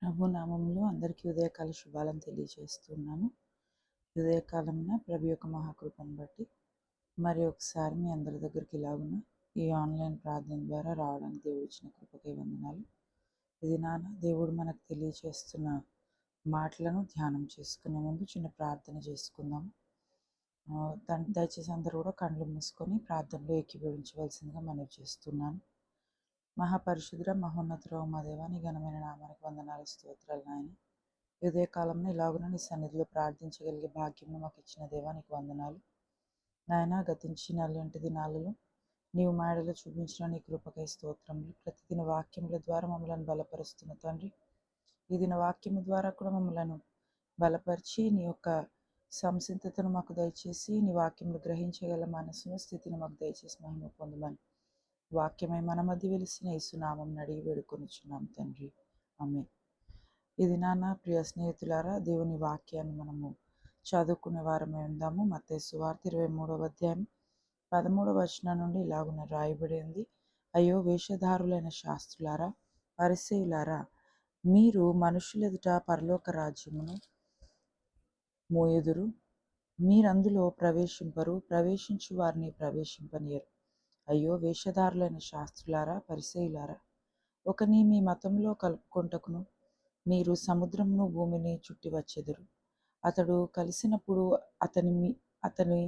ప్రభు నామంలో అందరికీ ఉదయకాల శుభాలను తెలియజేస్తున్నాను. ఉదయకాలంన ప్రభు యొక్క మహాకృపను బట్టి మరి ఒకసారి మీ అందరి దగ్గరికి ఇలాగున ఈ ఆన్లైన్ ప్రార్థన ద్వారా రావడానికి దేవుడు ఇచ్చిన కృపకై వందనాలు. ఇది దేవుడు మనకు తెలియజేస్తున్న మాటలను ధ్యానం చేసుకునే ముందు చిన్న ప్రార్థన చేసుకుందాం. దయచేసి అందరూ కూడా కళ్ళు మూసుకొని ప్రార్థనలో ఏకీభవించవలసిందిగా మనవి చేస్తున్నాను. మహాపరిశుద్ర మహోన్నతరావు మా దేవా, నీ ఘనమైన నామానికి వందనాలు, స్తోత్రాలు నాయన. ఉదయకాలంలో ఇలాగున నీ సన్నిధిలో ప్రార్థించగలిగే భాగ్యం మాకు ఇచ్చిన దేవా, నీకు వందనాలు నాయన. గతించిన అలాంటి దినాలలో నీవు మాయడలో చూపించిన నీ కృపకై స్తోత్రములు. ప్రతిదిన వాక్యముల ద్వారా మమ్మల్ని బలపరుస్తున్న తండ్రి, ఈ దిన వాక్యము ద్వారా కూడా మమ్మల్ని బలపరిచి నీ యొక్క సంసిద్ధతను మాకు దయచేసి నీ వాక్యములు గ్రహించగల మనసును స్థితిని మాకు దయచేసి మహిమ పొందమని వాక్యమై మన మధ్య వెలిసిన యేసునామం అడిగి వేడుకొనిచున్నాం తండ్రి, ఆమేన్. ఇది ప్రియ స్నేహితులారా, దేవుని వాక్యాన్ని మనము చదువుకునే వారమై ఉందాము. మత్తయి సువార్త 23వ అధ్యాయం 13వ వచనం నుండి ఇలాగున రాయబడి ఉంది. అయ్యో వేషధారులైన శాస్త్రులారా, పరిసయ్యులారా, మీరు మనుషులెదుట పరలోక రాజ్యమును మోయుదురు, మీరందులో ప్రవేశింపరు, ప్రవేశించు వారిని ప్రవేశింపనీయరు. అయ్యో వేషధారులైన శాస్త్రులారా, పరిసయ్యులారా, ఒకని మీ మతంలో కలుపుకొంటకును మీరు సముద్రమును భూమిని చుట్టి వచ్చెదరు. అతడు కలిసినప్పుడు అతని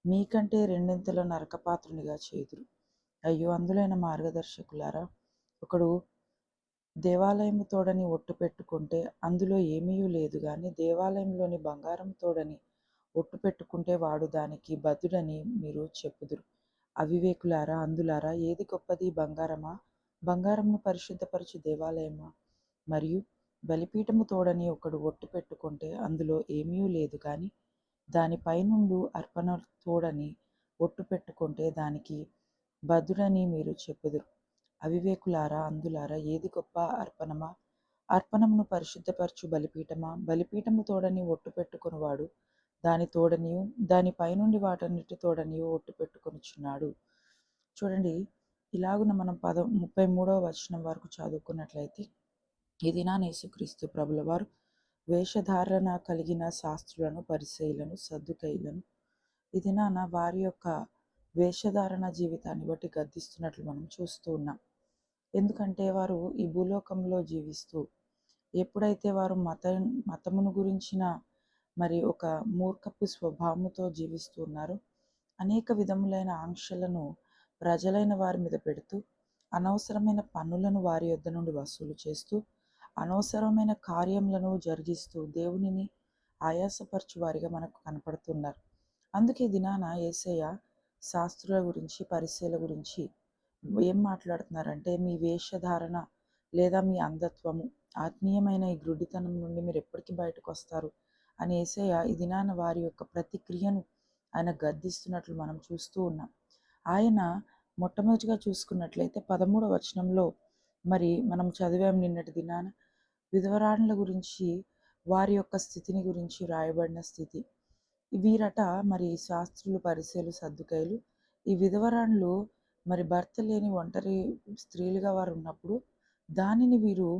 మీకంటే రెండింతల నరకపాత్రునిగా చేయుదురు. అయ్యో అందులైన మార్గదర్శకులారా, ఒకడు దేవాలయము తోడని ఒట్టు పెట్టుకుంటే అందులో ఏమీ లేదు గాని దేవాలయంలోని బంగారం తోడని ఒట్టు పెట్టుకుంటే వాడు దానికి బద్దుడని మీరు చెప్పుదురు. అవివేకులారా, అందులారా, ఏది గొప్పది, బంగారమా? బంగారమును పరిశుద్ధపరచు దేవాలయమా? మరియు బలిపీఠము తోడని ఒకడు ఒట్టు పెట్టుకుంటే అందులో ఏమీ లేదు కానీ దానిపైనుండు అర్పణ తోడని ఒట్టు పెట్టుకుంటే దానికి బద్దుడని మీరు చెప్పుదురు. అవివేకులారా, అందులారా, ఏది గొప్ప, అర్పణమా? అర్పణమును పరిశుద్ధపరచు బలిపీఠమా? బలిపీఠము తోడని ఒట్టు పెట్టుకునివాడు దాని తోడనియు దాని పైనుండి వాటన్నిటి తోడనియు ఒట్టు పెట్టుకొనుచున్నాడు. చూడండి, ఇలాగున మనం 33వ వచనం వరకు చదువుకున్నట్లయితే, ఇది యేసుక్రీస్తు ప్రభుల వారు వేషధారణ కలిగిన శాస్త్రులను, పరిసయ్యులను, సద్దుకయ్యులను ఇది వారి యొక్క వేషధారణ జీవితాన్ని బట్టి గద్దిస్తున్నట్లు మనం చూస్తూ ఉన్నాం. ఎందుకంటే వారు ఈ భూలోకంలో జీవిస్తూ ఎప్పుడైతే వారు మతమును గురించిన మరి ఒక మూర్ఖపు స్వభావముతో జీవిస్తూ ఉన్నారో, అనేక విధములైన ఆంక్షలను ప్రజలైన వారి మీద పెడుతూ, అనవసరమైన పన్నులను వారి యొద్ద నుండి వసూలు చేస్తూ, అనవసరమైన కార్యములను జరిగిస్తూ దేవునిని ఆయాసపరచు వారిగా మనకు కనపడుతున్నారు. అందుకే దినాన యేసయ్య శాస్త్రుల గురించి, పరిసయ్యుల గురించి ఏం మాట్లాడుతున్నారంటే, మీ వేషధారణ లేదా మీ అంధత్వము, ఆత్మీయమైన ఈ గ్రుడ్డితనం నుండి మీరు ఎప్పటికీ బయటకు వస్తారు అని యేసయ్య ఈ దినాన వారి యొక్క ప్రతిక్రియను ఆయన గద్దిస్తున్నట్లు మనం చూస్తూ ఉన్నాం. ఆయన మొట్టమొదటిగా చూసుకున్నట్లయితే 13వ వచనంలో మరి మనం చదివాం నిన్నటి దినాన, విధవరాండ్ల గురించి, వారి యొక్క స్థితిని గురించి రాయబడిన స్థితి. వీరట మరి శాస్త్రులు, పరిసయ్యులు, సద్దుకయ్యులు, ఈ విధవరాండ్లు మరి భర్త లేని ఒంటరి స్త్రీలుగా వారు ఉన్నప్పుడు దానిని వీరు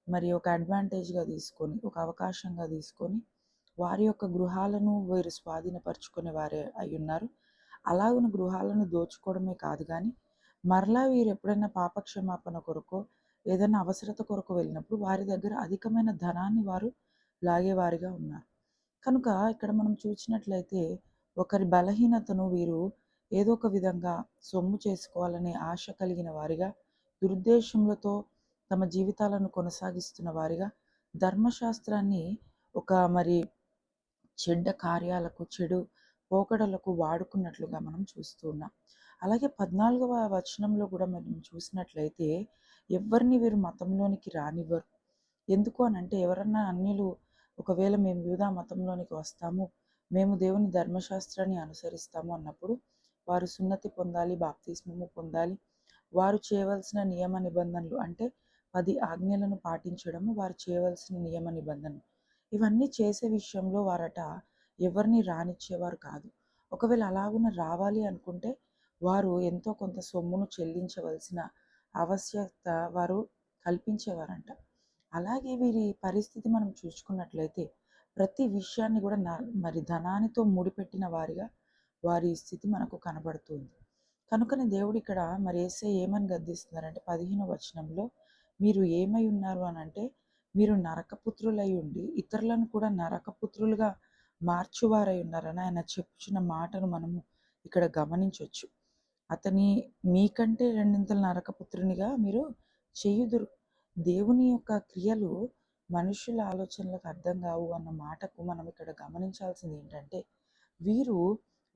మరి ఒక అడ్వాంటేజ్గా తీసుకొని, ఒక అవకాశంగా తీసుకొని వారి యొక్క గృహాలను వీరు స్వాధీనపరచుకునే వారే అయి ఉన్నారు. అలాగున గృహాలను దోచుకోవడమే కాదు కానీ మరలా వీరు ఎప్పుడైనా పాపక్షమాపణ కొరకు, ఏదైనా అవసరత కొరకు వెళ్ళినప్పుడు వారి దగ్గర అధికమైన ధనాన్ని వారు లాగేవారిగా ఉన్నారు. కనుక ఇక్కడ మనం చూసినట్లయితే ఒకరి బలహీనతను వీరు ఏదో ఒక విధంగా సొమ్ము చేసుకోవాలనే ఆశ కలిగిన వారిగా, దురుద్దేశములతో తమ జీవితాలను కొనసాగిస్తున్న వారిగా, ధర్మశాస్త్రాన్ని ఒక మరి చెడ్డ కార్యాలకు, చెడు పోకడలకు వాడుకున్నట్లుగా మనం చూస్తూ ఉన్నాం. అలాగే 14వ వచనంలో కూడా మనం చూసినట్లయితే, ఎవరిని వీరు మతంలోనికి రానివ్వరు. ఎందుకు అనంటే, ఎవరన్నా అన్యులు ఒకవేళ మేము యూదా మతంలోనికి వస్తాము, మేము దేవుని ధర్మశాస్త్రాన్ని అనుసరిస్తాము అన్నప్పుడు వారు సున్నతి పొందాలి, బాప్తిస్మము పొందాలి. వారు చేయవలసిన నియమ నిబంధనలు అంటే 10 ఆజ్ఞలను పాటించడము వారు చేయవలసిన నియమ నిబంధనలు. ఇవన్నీ చేసే విషయంలో వారట ఎవరిని రానిచ్చేవారు కాదు. ఒకవేళ అలాగున రావాలి అనుకుంటే వారు ఎంతో కొంత సొమ్మును చెల్లించవలసిన ఆవశ్యకత వారు కల్పించేవారంట. అలాగే వీరి పరిస్థితి మనం చూసుకున్నట్లయితే ప్రతి విషయాన్ని కూడా మరి ధనానితో ముడిపెట్టిన వారిగా వారి స్థితి మనకు కనబడుతుంది. కనుకనే దేవుడు ఇక్కడ మరి యేసయ్య ఏమని గద్దిస్తున్నారంటే 15వ వచనంలో, మీరు ఏమై ఉన్నారు అనంటే, మీరు నరకపుత్రులై ఉండి ఇతరులను కూడా నరకపుత్రులుగా మార్చువారై ఉన్నారని ఆయన చెప్పుచున్న మాటను మనము ఇక్కడ గమనించొచ్చు. అతని మీకంటే రెండింతలు నరకపుత్రునిగా మీరు చేయుదురు. దేవుని యొక్క క్రియలు మనుషుల ఆలోచనలకు అర్థం కావు అన్న మాటకు మనం ఇక్కడ గమనించాల్సింది ఏంటంటే, వీరు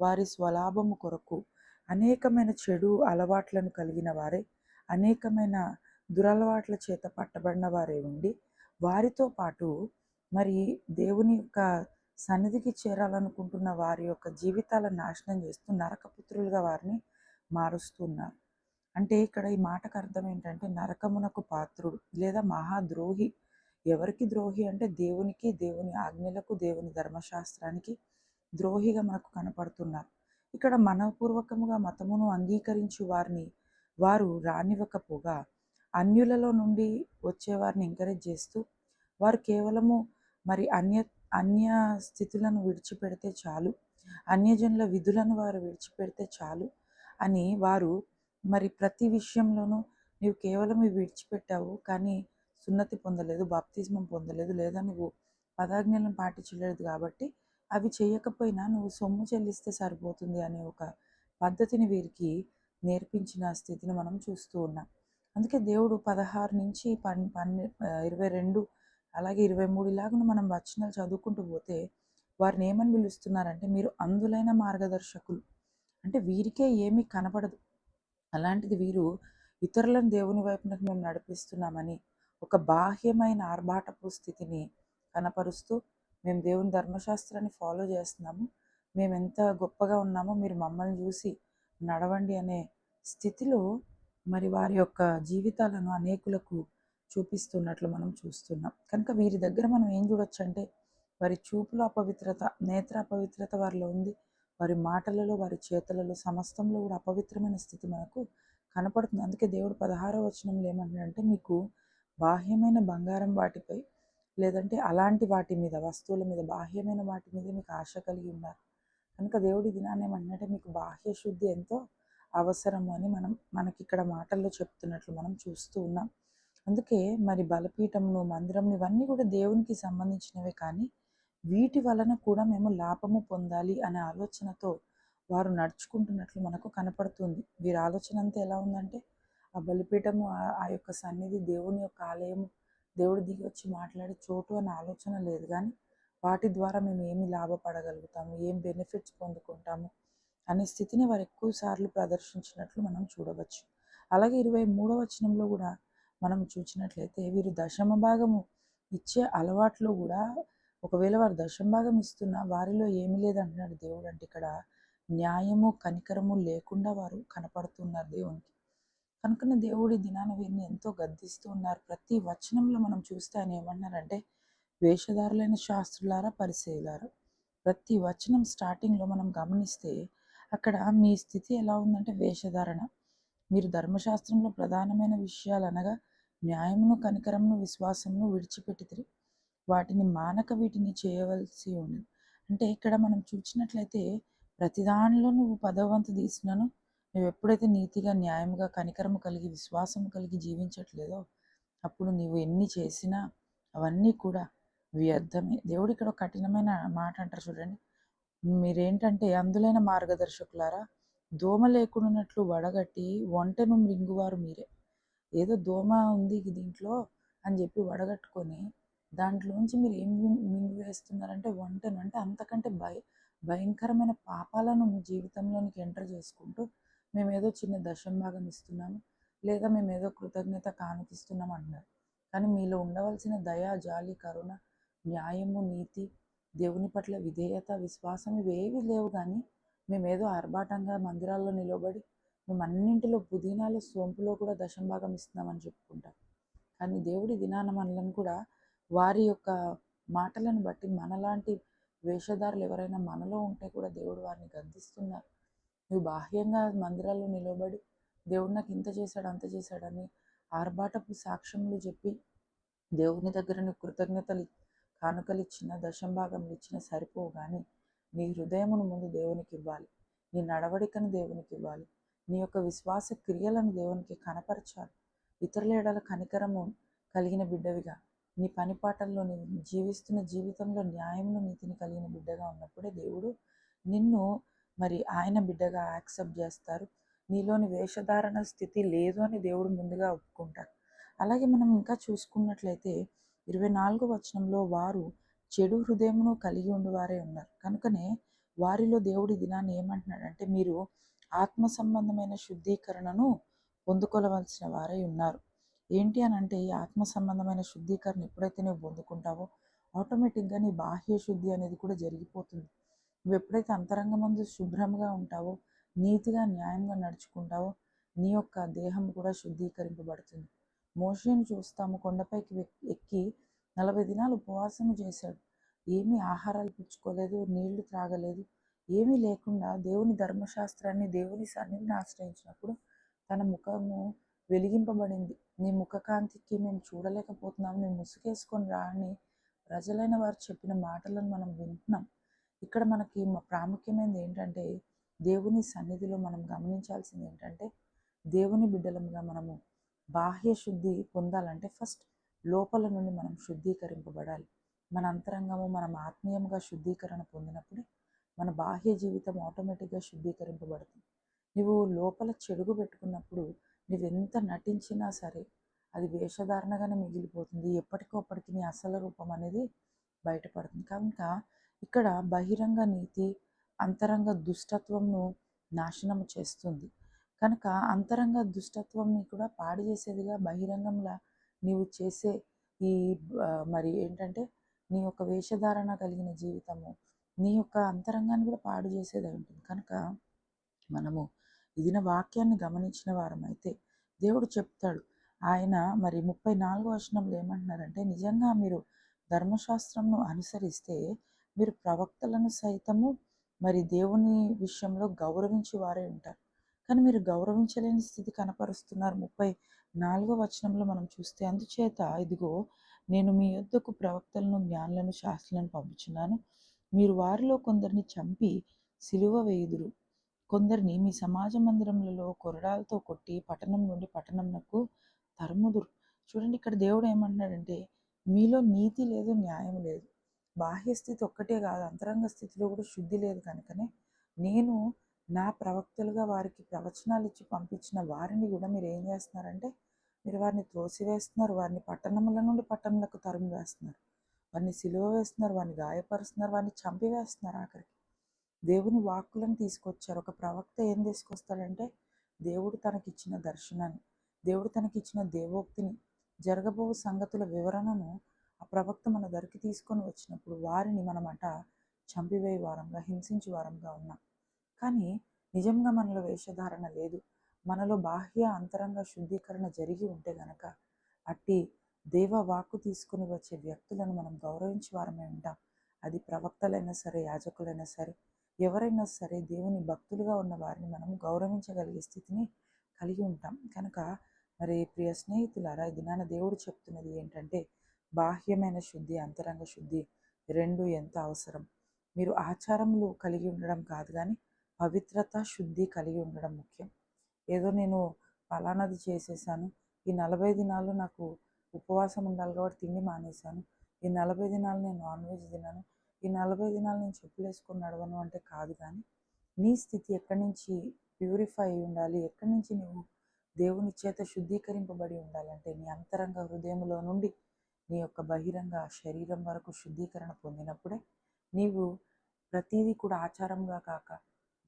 వారి స్వలాభము కొరకు అనేకమైన చెడు అలవాట్లను కలిగిన వారే, అనేకమైన దురలవాట్ల చేత పట్టబడిన వారే ఉండి, వారితో పాటు మరి దేవుని యొక్క సన్నిధికి చేరాలనుకుంటున్న వారి యొక్క జీవితాలను నాశనం చేస్తూ నరకపుత్రులుగా వారిని మారుస్తున్నారు. అంటే ఇక్కడ ఈ మాటకు అర్థం ఏంటంటే నరకమునకు పాత్రుడు లేదా మహాద్రోహి. ఎవరికి ద్రోహి అంటే దేవునికి, దేవుని ఆజ్ఞలకు, దేవుని ధర్మశాస్త్రానికి ద్రోహిగా మనకు కనపడుతున్నారు. ఇక్కడ మనపూర్వకముగా మతమును అంగీకరించి వారిని వారు రానివ్వకపోగా అన్యులలో నుండి వచ్చేవారిని ఎంకరేజ్ చేస్తూ వారు కేవలము మరి అన్య స్థితులను విడిచిపెడితే చాలు, అన్యజనుల విధులను వారు విడిచిపెడితే చాలు అని వారు మరి ప్రతి విషయంలోనూ నీవు కేవలం ఇవి విడిచిపెట్టావు కానీ సున్నతి పొందలేదు, బాప్తిస్మం పొందలేదు, లేదా నువ్వు పదాజ్ఞలను పాటించలేదు కాబట్టి అవి చేయకపోయినా నువ్వు సొమ్ము చెల్లిస్తే సరిపోతుంది అనే ఒక పద్ధతిని వీరికి నేర్పించిన స్థితిని మనం చూస్తూ ఉన్నాం. అందుకే దేవుడు 16 నుంచి 22 అలాగే 23 ఇలాగ మనం వచనాలు చదువుకుంటూ పోతే వారిని ఏమని పిలుస్తున్నారంటే, మీరు అందులైన మార్గదర్శకులు. అంటే వీరికే ఏమీ కనపడదు. అలాంటిది వీరు ఇతరులను దేవుని వైపునకు మేము నడిపిస్తున్నామని ఒక బాహ్యమైన ఆర్భాటపు స్థితిని కనపరుస్తూ, మేము దేవుని ధర్మశాస్త్రాన్ని ఫాలో చేస్తున్నాము, మేము ఎంత గొప్పగా ఉన్నామో మీరు మమ్మల్ని చూసి నడవండి అనే స్థితిలో మరి వారి యొక్క జీవితాలను అనేకులకు చూపిస్తున్నట్లు మనం చూస్తున్నాం. కనుక వీరి దగ్గర మనం ఏం చూడొచ్చు అంటే వారి చూపులో అపవిత్రత, నేత్ర అపవిత్రత వారిలో ఉంది. వారి మాటలలో, వారి చేతలలో, సమస్తంలో కూడా అపవిత్రమైన స్థితి మనకు కనపడుతుంది. అందుకే దేవుడు 16వ వచనంలో ఏమంటున్నాడంటే, మీకు బాహ్యమైన బంగారం వాటిపై లేదంటే అలాంటి వాటి మీద, వస్తువుల మీద, బాహ్యమైన వాటి మీద మీకు ఆశ కలిగి ఉన్నారు. కనుక దేవుడి దినాన్ని ఏమంటున్నాడంటే మీకు బాహ్య శుద్ధి ఎంతో అవసరము అని మనకి ఇక్కడ మాటల్లో చెప్తున్నట్లు మనం చూస్తూ ఉన్నాం. అందుకే మరి బలిపీఠమును, మందిరమును ఇవన్నీ కూడా దేవునికి సంబంధించినవే కానీ వీటి వలన కూడా మేము లాభము పొందాలి అనే ఆలోచనతో వారు నడుచుకుంటున్నట్లు మనకు కనపడుతుంది. వీరి ఆలోచన అంతా ఎలా ఉందంటే ఆ బలిపీఠము, ఆ యొక్క సన్నిధి దేవుని యొక్క ఆలయము, దేవుడు దిగి వచ్చి మాట్లాడే చోటు అనే ఆలోచన లేదు కానీ వాటి ద్వారా మేము ఏమి లాభపడగలుగుతాము, ఏం బెనిఫిట్స్ పొందుకుంటాము అనే స్థితిని వారు ఎక్కువ సార్లు ప్రదర్శించినట్లు మనం చూడవచ్చు. అలాగే 23వ వచనంలో కూడా మనం చూసినట్లయితే వీరు దశమ భాగము ఇచ్చే అలవాట్లో కూడా ఒకవేళ వారు దశమ భాగం ఇస్తున్నా వారిలో ఏమీ లేదంటున్నాడు దేవుడు. అంటే ఇక్కడ న్యాయము, కనికరము లేకుండా వారు కనపడుతున్నారు దేవునికి. కనుకనే దేవుడి దినాన వీరిని ఎంతో గద్దిస్తూ ఉన్నారు. ప్రతి వచనంలో మనం చూస్తే ఆయన ఏమన్నారంటే, వేషధారులైన శాస్త్రులారా, పరిసయ్యులారా. ప్రతి వచనం స్టార్టింగ్లో మనం గమనిస్తే అక్కడ మీ స్థితి ఎలా ఉందంటే వేషధారణ. మీరు ధర్మశాస్త్రంలో ప్రధానమైన విషయాలు అనగా న్యాయమును, కనికరమును, విశ్వాసమును విడిచిపెట్టితిరి. వాటిని మానక వీటిని చేయవలసి ఉంది. అంటే ఇక్కడ మనం చూసినట్లయితే ప్రతి దానిలో నువ్వు 10వ వంతు తీసినాను, నువ్వు ఎప్పుడైతే నీతిగా, న్యాయముగా, కనికరము కలిగి, విశ్వాసము కలిగి జీవించట్లేదో అప్పుడు నీవు ఎన్ని చేసినా అవన్నీ కూడా వ్యర్థమే. దేవుడు ఇక్కడ ఒక కఠినమైన మాట అంటారు చూడండి, మీరేంటంటే అందులైన మార్గదర్శకులారా, దోమ లేకుండానట్లు వడగట్టి ఒంటెను మృంగువారు మీరే. ఏదో దోమ ఉంది దీంట్లో అని చెప్పి వడగట్టుకొని దాంట్లోంచి మీరు ఏం మింగివేస్తున్నారంటే వంటను. అంటే అంతకంటే భయంకరమైన పాపాలను మీ జీవితంలోనికి ఎంటర్ చేసుకుంటూ మేమేదో చిన్న దశం భాగం ఇస్తున్నాము, లేదా మేమేదో కృతజ్ఞత కానుకిస్తున్నాం అంటున్నారు. కానీ మీలో ఉండవలసిన దయ, జాలి, కరుణ, న్యాయము, నీతి, దేవుని పట్ల విధేయత, విశ్వాసం ఇవేవి లేవు. కానీ మేమేదో ఆర్భాటంగా మందిరాల్లో నిలబడి మేము అన్నింటిలో పుదీనాలో, సోంపులో కూడా దశం భాగం ఇస్తున్నామని చెప్పుకుంటాం. కానీ దేవుడి దినాన మనలను కూడా వారి యొక్క మాటలను బట్టి మనలాంటి వేషధారులు ఎవరైనా మనలో ఉంటే కూడా దేవుడు వారిని గద్దిస్తున్నారు. నువ్వు బాహ్యంగా మందిరాల్లో నిలబడి దేవుడు నాకు ఇంత చేశాడు, అంత చేశాడని ఆర్భాటపు సాక్ష్యములు చెప్పి దేవుని దగ్గర నువ్వు కానుకలు ఇచ్చిన, దశంభాగములు ఇచ్చిన సరిపోవు కానీ నీ హృదయమును ముందు దేవునికి ఇవ్వాలి. నీ నడవడికను దేవునికి ఇవ్వాలి. నీ యొక్క విశ్వాస క్రియలను దేవునికి కనపరచాలి. ఇతరుల ఎడల కనికరము కలిగిన బిడ్డవిగా, నీ పనిపాటల్లో నీవు జీవిస్తున్న జీవితంలో న్యాయమును నీతిని కలిగిన బిడ్డగా ఉన్నప్పుడే దేవుడు నిన్ను మరి ఆయన బిడ్డగా యాక్సెప్ట్ చేస్తారు. నీలోని వేషధారణ స్థితి లేదు అని దేవుడు ముందుగా ఒప్పుకుంటారు. అలాగే మనం ఇంకా చూసుకున్నట్లయితే 24వ వచనంలో వారు చెడు హృదయమును కలిగి ఉండువారే ఉన్నారు. కనుకనే వారిలో దేవుడి దినాన్ని ఏమంటున్నాడంటే మీరు ఆత్మ సంబంధమైన శుద్ధీకరణను పొందుకోవలసిన వారై ఉన్నారు. ఏంటి అని అంటే ఈ ఆత్మ సంబంధమైన శుద్ధీకరణ ఎప్పుడైతే నువ్వు పొందుకుంటావో ఆటోమేటిక్గా నీ బాహ్య శుద్ధి అనేది కూడా జరిగిపోతుంది. నువ్వు ఎప్పుడైతే అంతరంగమందు శుభ్రంగా ఉంటావో, నీతిగా న్యాయంగా నడుచుకుంటావో నీ యొక్క దేహం కూడా శుద్ధీకరింపబడుతుంది. మోషేను చూస్తాము, కొండపైకి ఎక్కి 40 దినాలు ఉపవాసము చేశాడు. ఏమీ ఆహారాలు పుచ్చుకోలేదు, నీళ్లు త్రాగలేదు. ఏమీ లేకుండా దేవుని ధర్మశాస్త్రాన్ని, దేవుని సన్నిధిని ఆశ్రయించినప్పుడు తన ముఖము వెలిగింపబడింది. నీ ముఖకాంతికి మేము చూడలేకపోతున్నాము, మేము ముసుగేసుకొని రా అని ప్రజలైన వారు చెప్పిన మాటలను మనం వింటున్నాం. ఇక్కడ మనకి ప్రాముఖ్యమైనది ఏంటంటే దేవుని సన్నిధిలో మనం గమనించాల్సింది ఏంటంటే దేవుని బిడ్డలముగా మనము బాహ్య శుద్ధి పొందాలంటే ఫస్ట్ లోపల నుండి మనం శుద్ధీకరింపబడాలి. మన అంతరంగము మనం ఆత్మీయంగా శుద్ధీకరణ పొందినప్పుడు మన బాహ్య జీవితం ఆటోమేటిక్గా శుద్ధీకరింపబడుతుంది. నువ్వు లోపల చెడుగు పెట్టుకున్నప్పుడు నువ్వెంత నటించినా సరే అది వేషధారణగానే మిగిలిపోతుంది. ఎప్పటికప్పటికి నీ అసలు రూపం అనేది బయటపడుతుంది. కనుక ఇక్కడ బహిరంగ నీతి అంతరంగ దుష్టత్వంను నాశనం చేస్తుంది. కనుక అంతరంగ దుష్టత్వంని కూడా పాడు చేసేదిగా బహిరంగంలా నీవు చేసే ఈ మరి ఏంటంటే నీ యొక్క వేషధారణ కలిగిన జీవితము నీ యొక్క అంతరంగాన్ని కూడా పాడు చేసేది ఉంటుంది. కనుక మనము ఇదిన వాక్యాన్ని గమనించిన వారమైతే దేవుడు చెప్తాడు. ఆయన మరి 34వ వచనంలో ఏమంటున్నారంటే నిజంగా మీరు ధర్మశాస్త్రంను అనుసరిస్తే మీరు ప్రవక్తలను సైతము మరి దేవుని విషయంలో గౌరవించి వారే ఉంటారు. కానీ మీరు గౌరవించలేని స్థితి కనపరుస్తున్నారు. 34వ వచనంలో మనం చూస్తే అందుచేత ఇదిగో నేను మీ యొద్దకు ప్రవక్తలను, జ్ఞానులను, శాస్త్రులను పంపుచున్నాను. మీరు వారిలో కొందరిని చంపి సిలువ వేయుదురు, కొందరిని మీ సమాజ మందిరములలో కొరడాలతో కొట్టి పట్టణం నుండి పట్టణంనకు తరుముదురు. చూడండి ఇక్కడ దేవుడు ఏమంటున్నాడంటే మీలో నీతి లేదు, న్యాయం లేదు. బాహ్య స్థితి ఒక్కటే కాదు, అంతరంగ స్థితిలో కూడా శుద్ధి లేదు. కనుకనే నేను నా ప్రవక్తలుగా వారికి ప్రవచనాలు ఇచ్చి పంపించిన వారిని కూడా మీరు ఏం చేస్తున్నారంటే మీరు వారిని త్రోసివేస్తున్నారు, వారిని పట్టణముల నుండి పట్టణములకు తరిమి వేస్తున్నారు, వారిని సిలువ వేస్తున్నారు, వారిని గాయపరుస్తున్నారు, వారిని చంపివేస్తున్నారు. ఆఖరికి దేవుని వాక్కులను తీసుకొచ్చారు. ఒక ప్రవక్త ఏం తీసుకొస్తాడంటే దేవుడు తనకిచ్చిన దర్శనాన్ని, దేవుడు తనకిచ్చిన దేవోక్తిని, జరగబో సంగతుల వివరణను ఆ ప్రవక్త మన దగ్గరికి తీసుకొని వచ్చినప్పుడు వారిని మనమట చంపివేయి వారంగా, హింసించి వారంగా ఉన్నాం. కానీ నిజంగా మనలో వేషధారణ లేదు, మనలో బాహ్య అంతరంగ శుద్ధీకరణ జరిగి ఉంటే గనక అట్టి దేవ వాక్కు తీసుకుని వచ్చే వ్యక్తులను మనం గౌరవించి వారమే ఉంటాం. అది ప్రవక్తలైనా సరే, యాజకులైనా సరే, ఎవరైనా సరే దేవుని భక్తులుగా ఉన్న వారిని మనం గౌరవించగలిగే స్థితిని కలిగి ఉంటాం. కనుక మరి ప్రియ స్నేహితులారా, ఈ దినాన దేవుడు చెప్తున్నది ఏంటంటే బాహ్యమైన శుద్ధి, అంతరంగ శుద్ధి రెండు ఎంత అవసరం. మీరు ఆచారములు కలిగి ఉండడం కాదు కానీ పవిత్రత, శుద్ధి కలిగి ఉండడం ముఖ్యం. ఏదో నేను ఫలానాది చేసేసాను, ఈ 40 దినాలు నాకు ఉపవాసం ఉండాలి కాబట్టి తిండి మానేశాను, ఈ 40 దినాలు నేను నాన్ వెజ్ తిన్నాను, ఈ 40 దినాలు నేను చెప్పులు వేసుకొని నడవను అంటే కాదు. కానీ నీ స్థితి ఎక్కడి నుంచి ప్యూరిఫై అయి ఉండాలి, ఎక్కడి నుంచి నువ్వు దేవుని చేత శుద్ధీకరింపబడి ఉండాలంటే నీ అంతరంగ హృదయంలో నుండి నీ యొక్క బహిరంగ శరీరం వరకు శుద్ధీకరణ పొందినప్పుడే నీవు ప్రతిదీ కూడా ఆచారంగా కాక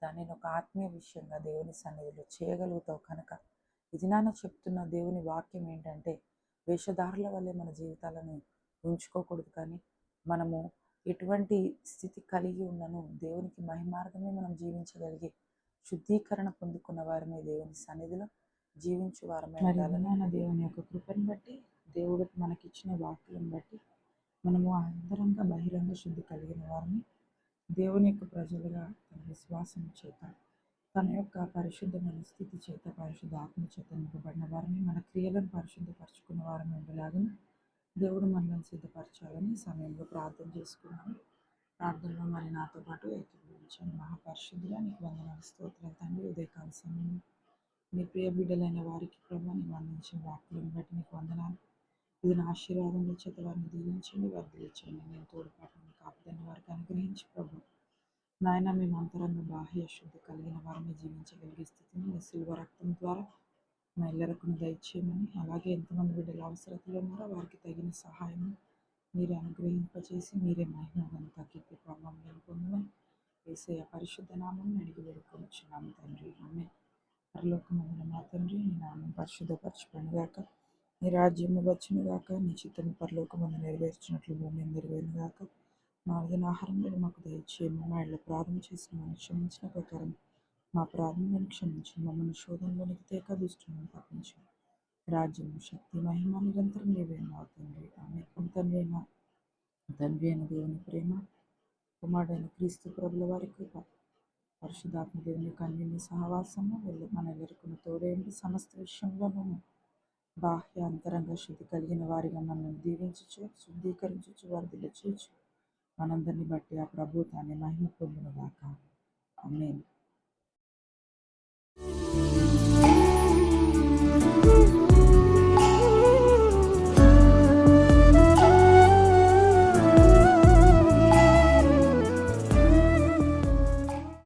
దానిని ఒక ఆత్మీయ విషయంగా దేవుని సన్నిధిలో చేయగలుగుతావు. కనుక ఇది నాన్న చెప్తున్న దేవుని వాక్యం ఏంటంటే వేషధారుల వల్లే మన జీవితాలను ఉంచుకోకూడదు, కానీ మనము ఎటువంటి స్థితి కలిగి ఉన్నను దేవునికి మహిమార్థమే మనం జీవించగలిగి శుద్ధీకరణ పొందుకున్న వారమే దేవుని సన్నిధిలో జీవించు వారమే ఉండాలని దేవుని యొక్క కృపను బట్టి, దేవుడు మనకిచ్చిన వాక్కులను బట్టి మనము అంతరంగ బహిరంగ శుద్ధి కలిగిన వారిని దేవుని యొక్క ప్రజలుగా తన విశ్వాసం చేత, తన యొక్క పరిశుద్ధమైన స్థితి చేత, పరిశుద్ధ ఆత్మ చేత నింపబడిన వారిని మన క్రియలను పరిశుద్ధపరచుకున్న వారిని ఉండేలాగా దేవుడు మనల్ని సిద్ధపరచాలని ఈ సమయంలో ప్రార్థన చేసుకున్నాను. ప్రార్థనలో మరి నాతో పాటు ఏకీభవించండి. మహాపరిశుద్ధుడా నీకు వందనాలు స్తోత్రాలు తండ్రి. ఉదయకాల సమయంలో నీ ప్రియ బిడ్డలైన వారికి ప్రభా నీవు అందించిన వాక్కులను బట్టి నీకు వందనాలు. ఇది నా ఆశీర్వాదంలో చేత వారిని దీవించండి, వర్ధిల్లించండి. నేను తోడుపాటుని కాపుదన్ని వారికి అనుగ్రహించి ప్రభు నాయన మేము అంతరంగ బాహ్య శుద్ధి కలిగిన వారిని జీవించగలిగే స్థితిని మీ శిల్వ రక్తం ద్వారా మా ఇల్లరకును దయచేయమని, అలాగే ఎంతమంది బిడ్డలు అవసరతలో ఉన్నారో వారికి తగిన సహాయం మీరే అనుగ్రహింపచేసి మీరే మహిమ ఘనత కీర్తి ప్రభావం పొందమని యేసయ్య పరిశుద్ధ నామం అడిగి వేడుకొనుచున్నాము తండ్రి. ఆమె పరలోకమందున మా తండ్రి నీ నామం పరిశుద్ధపరచబడును గాక, నీ రాజ్యము వచ్చును గాక, నీ చిత్తము పరలోకమందు నెరవేర్చినట్లు భూమి నెరవేరును గాక. మా అనుదిన ఆహారం మాకు దయచేయము, మా ఇళ్ళ ప్రార్థన చేసిన మనం క్షమించిన ప్రకారం మా ప్రార్థనలను క్షమించి మమ్మల్ని శోధనలోనికి తేక దుష్టులను తప్పించు. రాజ్యం శక్తి మహిమ నిరంతరం నీవే ఉన్నావు తండ్రి. ఆమె తండ్రి అయిన దేవుని ప్రేమ, కుమారుడైన క్రీస్తు ప్రభుల వారి కృప, పరిశుద్ధాత్మ దేవుని యొక్క అన్యోన్య సహవాసము మనెల్లరికీ తోడేండి. సమస్త విషయంలోనూ బాహ్య అంతరంగ శుద్ధి కలిగిన వారిగా మనల్ని దీవించచ్చు, శుద్ధీకరించచ్చు, వర్ధిల్ల చేయొచ్చు. మనందరిని బట్టి ఆ ప్రభు తానే మహిమ పొందును గాక. ఆమేన్.